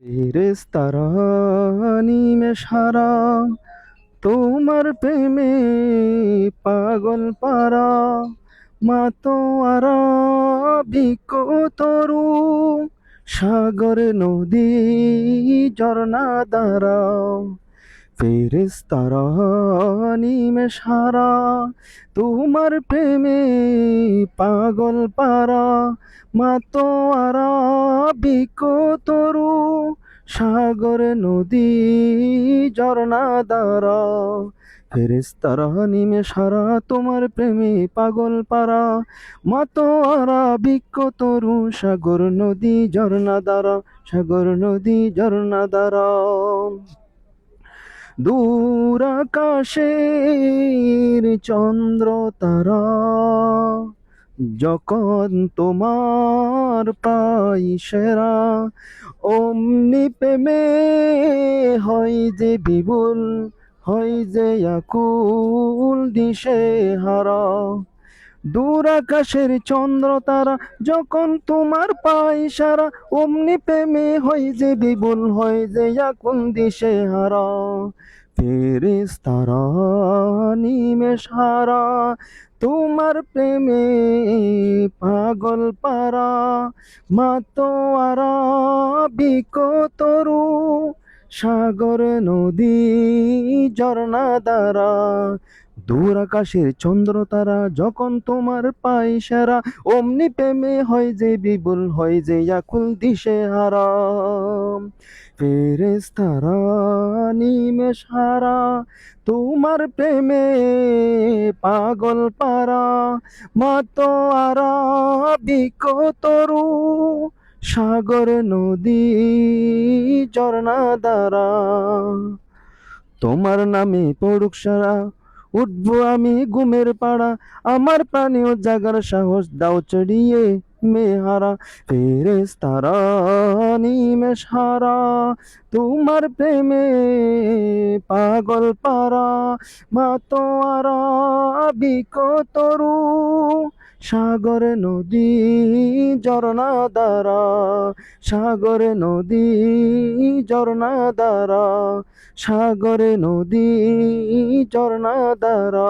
ফেরেশতারা নিমেষহারা তোমার প্রেমে পাগল পারা মাতোয়ারা বিকতরু সাগর নদী ঝরনা দ্বারা ফেরেশতারা নিমেষহারা তোমার প্রেমে পাগল পারা মাতোয়ারা বিকতরু সাগর নদী ঝরনা দ্বারা ফেরেশতারা নিমেষহারা তোমার প্রেমে পাগল পারা মাতোয়ারা বিকতরু সাগর নদী ঝরনা দ্বারা সাগর নদী ঝরনা দ্বারা দূর আকাশের চন্দ্র তারা যখন তোমার পাই সেরা অমনি প্রেমে হয় যে বিপুল হয় যে আকুল দিশে হারা দূর আকাশের চন্দ্র তারা যখন তোমার পাই সারা অমনি প্রেমে হয় যে বিপুল হয় যে আকুল দিশে হারা ফেরেশতারা নিমেষহারা তোমার প্রেমে পাগল পারা মাতোয়ারা বিকতরু সাগর নদী ঝরনা দ্বারা দূর আকাশের চন্দ্র তারা যখন তোমার পাই সারা অমনি প্রেমে হয় যে বিপুল হয় যে আকুল দিশে হারা ফেরেশতারা নিমেষহারা তোমার প্রেমে পাগল পারা মাতোয়ারা বিকতরু সাগর নদী ঝরনা দ্বারা তোমার নামে পড়ুক সারা উঠবো আমি ঘুমের পাড়া আমার প্রাণেও জাগার সাহস দাও চড়িয়ে মেহারা ফেরেশতারা নিমেষহারা তোমার প্রেমে পাগল পারা মাতোয়ারা বিকতরু সাগর নদী ঝরনা দ্বারা সাগর নদী ঝরনা দ্বারা সাগর নদী ঝরনা দ্বারা